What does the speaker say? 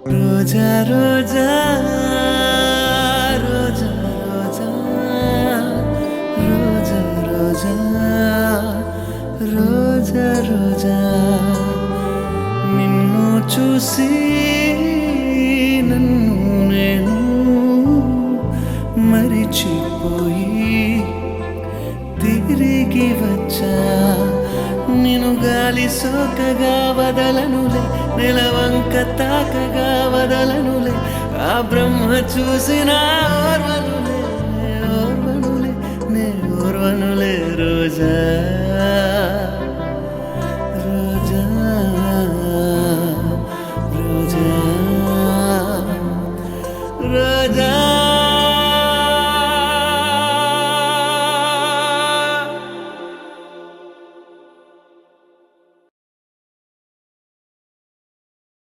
రోజా రోజా రోజా రోజా రోజా రోజా రోజా రోజా నిన్ను చూసి నన్ను నేను మరిచిపోయి తిరిగి వచ్చా నిన్ను గాలి సోకగా వదలనులే నెలవంక తాకగా వదలనులే ఆ బ్రహ్మ చూసిన ఓర్వనులే ఓర్వనులే నే ఓర్వనులే రోజా